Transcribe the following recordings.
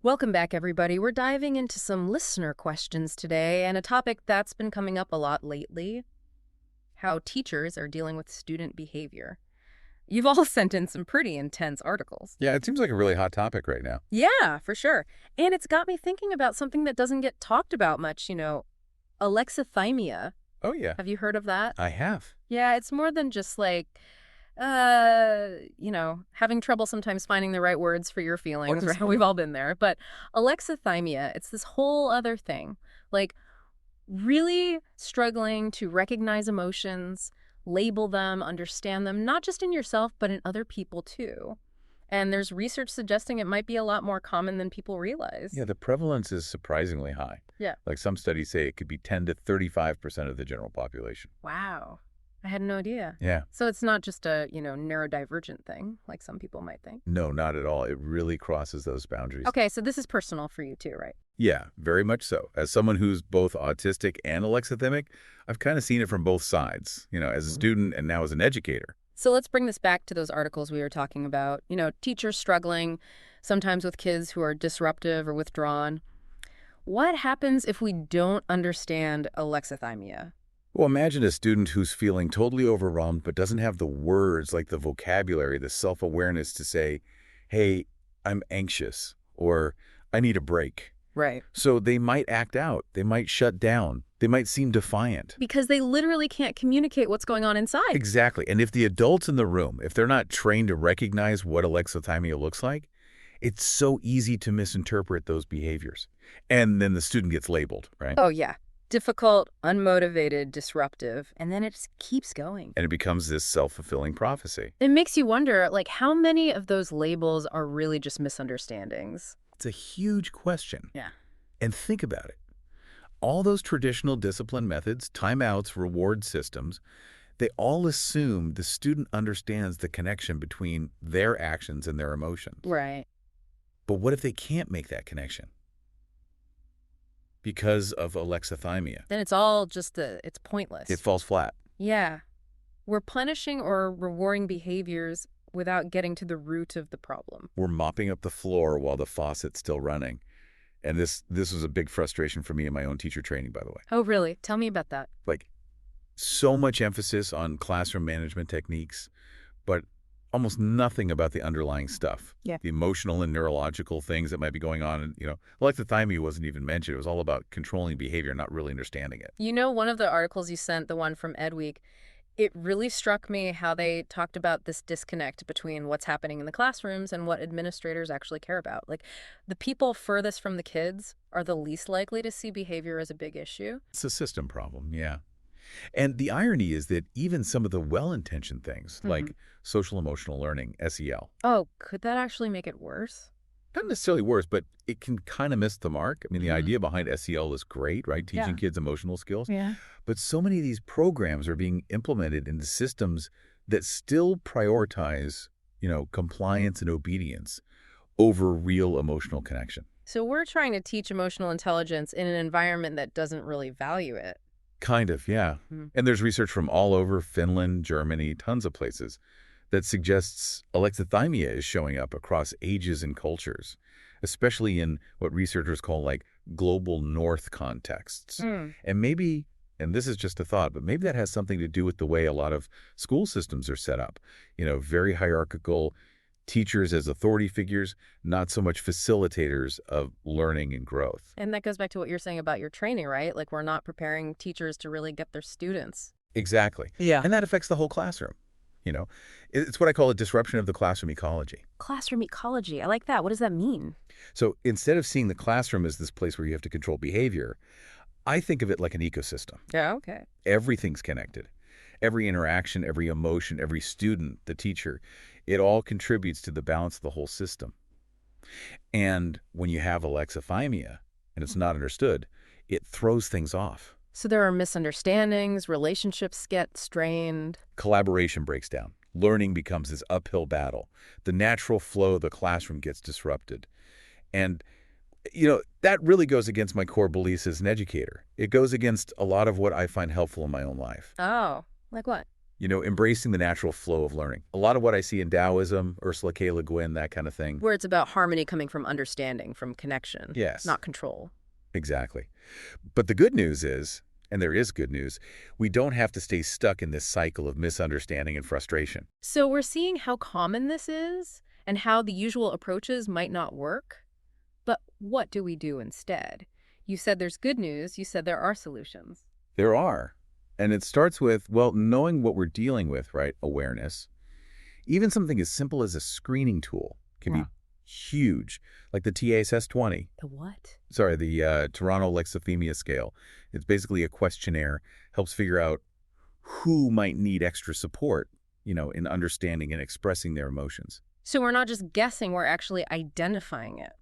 Welcome back, everybody. We're diving into some listener questions today and a topic that's been coming up a lot lately, how teachers are dealing with student behavior. You've all sent in some pretty intense articles. Yeah, it seems like a really hot topic right now. Yeah, for sure. And it's got me thinking about something that doesn't get talked about much, alexithymia. Oh, yeah, Have you heard of that? I have. Yeah, it's more than just having trouble sometimes finding the right words for your feelings, right? We've all been there. But alexithymia, it's this whole other thing. Like, really struggling to recognize emotions, label them, understand them, not just in yourself, but in other people too. And there's research suggesting it might be a lot more common than people realize. Yeah, the prevalence is surprisingly high. Yeah. Like some studies say it could be 10 to 35% of the general population. Wow. I had no idea. Yeah. So it's not just a, neurodivergent thing, like some people might think. No, not at all. It really crosses those boundaries. Okay, so this is personal for you too, right? Yeah, very much so. As someone who's both autistic and alexithymic, I've kind of seen it from both sides, as a student and now as an educator. So let's bring this back to those articles we were talking about. Teachers struggling, sometimes with kids who are disruptive or withdrawn. What happens if we don't understand alexithymia? Well, imagine a student who's feeling totally overwhelmed but doesn't have the words, like the vocabulary, the self-awareness to say, hey, I'm anxious, or I need a break. Right. So they might act out. They might shut down. They might seem defiant. Because they literally can't communicate what's going on inside. Exactly. And if the adults in the room, if they're not trained to recognize what alexithymia looks like, it's so easy to misinterpret those behaviors. And then the student gets labeled, right? Oh, yeah. Difficult, unmotivated, disruptive, and then it just keeps going. And it becomes this self-fulfilling prophecy. It makes you wonder, how many of those labels are really just misunderstandings? It's a huge question. Yeah. And think about it. All those traditional discipline methods, timeouts, reward systems, they all assume the student understands the connection between their actions and their emotions. Right. But what if they can't make that connection? Because of alexithymia. Then it's all just it's pointless. It falls flat. Yeah. We're punishing or rewarding behaviors without getting to the root of the problem. We're mopping up the floor while the faucet's still running. And this was a big frustration for me in my own teacher training, by the way. Oh, really? Tell me about that. Like, so much emphasis on classroom management techniques, but almost nothing about the underlying stuff. Yeah. The emotional and neurological things that might be going on. And, alexithymia wasn't even mentioned. It was all about controlling behavior, not really understanding it. One of the articles you sent, the one from Ed Week, it really struck me how they talked about this disconnect between what's happening in the classrooms and what administrators actually care about. Like, the people furthest from the kids are the least likely to see behavior as a big issue. It's a system problem, yeah. And the irony is that even some of the well-intentioned things, like social-emotional learning, SEL. Oh, could that actually make it worse? Not necessarily worse, but it can kind of miss the mark. I mean, the idea behind SEL is great, right? Teaching kids emotional skills. Yeah. But so many of these programs are being implemented into systems that still prioritize, compliance and obedience over real emotional connection. So we're trying to teach emotional intelligence in an environment that doesn't really value it. Kind of, yeah. And there's research from all over Finland, Germany, tons of places that suggests alexithymia is showing up across ages and cultures, especially in what researchers call global north contexts. And maybe, and this is just a thought, but maybe that has something to do with the way a lot of school systems are set up. Very hierarchical, teachers as authority figures, not so much facilitators of learning and growth. And that goes back to what you're saying about your training, right? Like, we're not preparing teachers to really get their students. Exactly. Yeah. And that affects the whole classroom. It's what I call a disruption of the classroom ecology. Classroom ecology. I like that. What does that mean? So instead of seeing the classroom as this place where you have to control behavior, I think of it like an ecosystem. Yeah, okay. Everything's connected. Every interaction, every emotion, every student, the teacher, it all contributes to the balance of the whole system. And when you have alexithymia and it's not understood, it throws things off. So there are misunderstandings, relationships get strained. Collaboration breaks down. Learning becomes this uphill battle. The natural flow of the classroom gets disrupted. And, that really goes against my core beliefs as an educator. It goes against a lot of what I find helpful in my own life. Oh, like what? Embracing the natural flow of learning. A lot of what I see in Taoism, Ursula K. Le Guin, that kind of thing. Where it's about harmony coming from understanding, from connection, Yes, not control. exactly. But the good news is, and there is good news, we don't have to stay stuck in this cycle of misunderstanding and frustration. So we're seeing how common this is and how the usual approaches might not work. But what do we do instead? You said there's good news. You said there are solutions. There are. And it starts with, well, knowing what we're dealing with, right? Awareness. Even something as simple as a screening tool can be huge, like the TASS-20. The what? Sorry, the Toronto Alexithymia scale. It's basically a questionnaire, helps figure out who might need extra support, in understanding and expressing their emotions. So we're not just guessing, we're actually identifying it.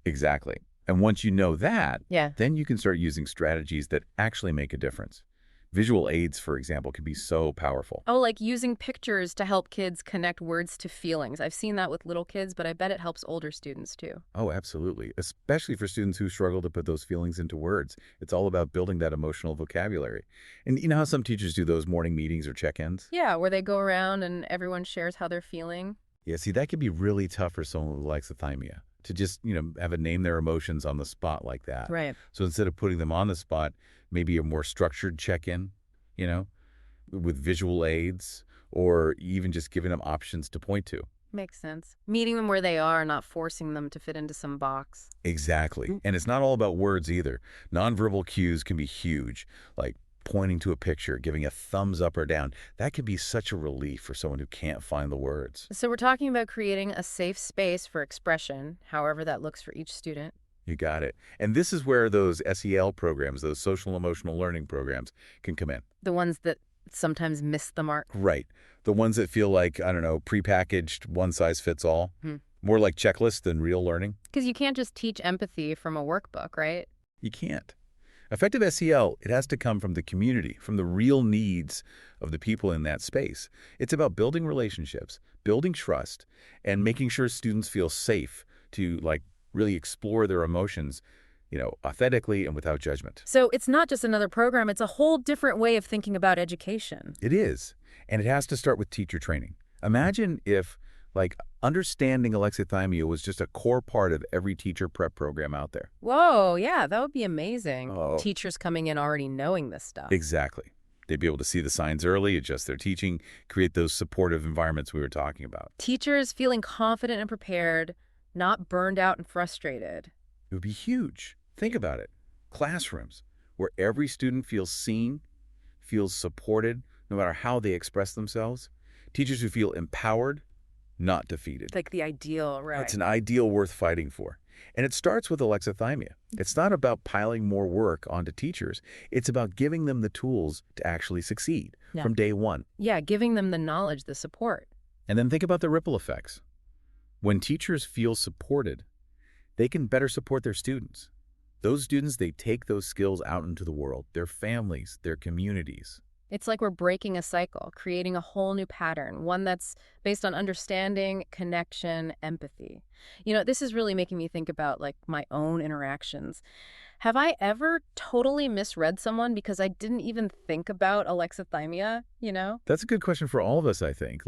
Exactly. And once you know that, Yeah. then you can start using strategies that actually make a difference. Visual aids, for example, can be so powerful. Oh, like using pictures to help kids connect words to feelings. I've seen that with little kids, but I bet it helps older students too. Oh, absolutely. Especially for students who struggle to put those feelings into words. It's all about building that emotional vocabulary. And you know how some teachers do those morning meetings or check-ins? Yeah, where they go around and everyone shares how they're feeling. Yeah, see, that can be really tough for someone with alexithymia to just, have a name their emotions on the spot like that. Right. So instead of putting them on the spot, maybe a more structured check-in, with visual aids, or even just giving them options to point to. Makes sense. Meeting them where they are, not forcing them to fit into some box. Exactly. And it's not all about words either. Nonverbal cues can be huge, like pointing to a picture, giving a thumbs up or down. That can be such a relief for someone who can't find the words. So we're talking about creating a safe space for expression, however that looks for each student. You got it. And this is where those SEL programs, those social emotional learning programs, can come in. The ones that sometimes miss the mark. Right. The ones that feel like, I don't know, prepackaged, one size fits all. More like checklists than real learning. Because you can't just teach empathy from a workbook, right? You can't. Effective SEL, it has to come from the community, from the real needs of the people in that space. It's about building relationships, building trust, and making sure students feel safe to, really explore their emotions, authentically and without judgment. So it's not just another program, it's a whole different way of thinking about education. It is. And it has to start with teacher training. Imagine if, understanding alexithymia was just a core part of every teacher prep program out there. Whoa, yeah, that would be amazing. Oh. Teachers coming in already knowing this stuff. Exactly. They'd be able to see the signs early, adjust their teaching, create those supportive environments we were talking about. Teachers feeling confident and prepared, not burned out and frustrated. It would be huge. Think about it. Classrooms where every student feels seen, feels supported, no matter how they express themselves. Teachers who feel empowered, not defeated. Like the ideal, right? It's an ideal worth fighting for. And it starts with alexithymia. It's not about piling more work onto teachers. It's about giving them the tools to actually succeed from day one. Yeah, giving them the knowledge, the support. And then think about the ripple effects. When teachers feel supported, they can better support their students. Those students, they take those skills out into the world, their families, their communities. It's like we're breaking a cycle, creating a whole new pattern, one that's based on understanding, connection, empathy. This is really making me think about my own interactions. Have I ever totally misread someone because I didn't even think about alexithymia, That's a good question for all of us, I think.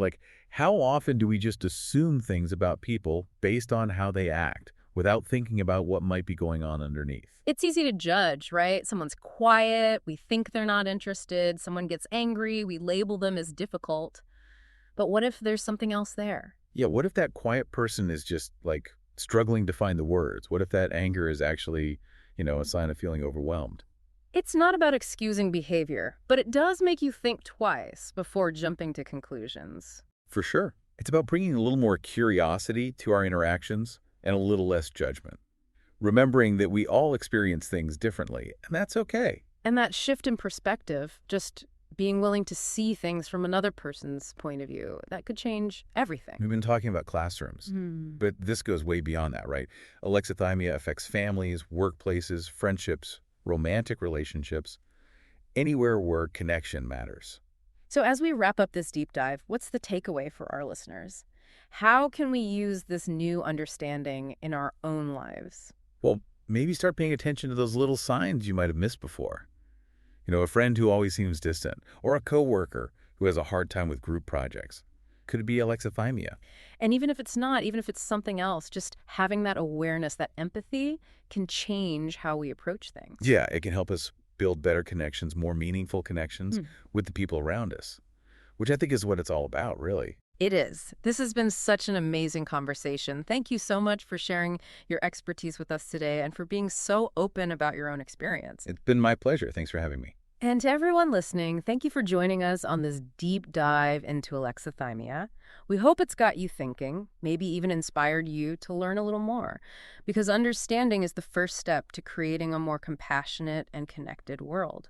How often do we just assume things about people based on how they act without thinking about what might be going on underneath? It's easy to judge, right? Someone's quiet, we think they're not interested. Someone gets angry, we label them as difficult. But what if there's something else there? Yeah, what if that quiet person is just, struggling to find the words? What if that anger is actually, a sign of feeling overwhelmed? It's not about excusing behavior, but it does make you think twice before jumping to conclusions. For sure. It's about bringing a little more curiosity to our interactions and a little less judgment. Remembering that we all experience things differently, and that's okay. And that shift in perspective, just being willing to see things from another person's point of view, that could change everything. We've been talking about classrooms, but this goes way beyond that, right? Alexithymia affects families, workplaces, friendships, romantic relationships, anywhere where connection matters. So as we wrap up this deep dive, what's the takeaway for our listeners? How can we use this new understanding in our own lives? Well, maybe start paying attention to those little signs you might have missed before. A friend who always seems distant, or a coworker who has a hard time with group projects? Could it be alexithymia? And even if it's not, even if it's something else, just having that awareness, that empathy can change how we approach things. Yeah, it can help us build better connections, more meaningful connections Hmm. with the people around us, which I think is what it's all about, really. It is. This has been such an amazing conversation. Thank you so much for sharing your expertise with us today and for being so open about your own experience. It's been my pleasure. Thanks for having me. And to everyone listening, thank you for joining us on this deep dive into alexithymia. We hope it's got you thinking, maybe even inspired you to learn a little more, because understanding is the first step to creating a more compassionate and connected world.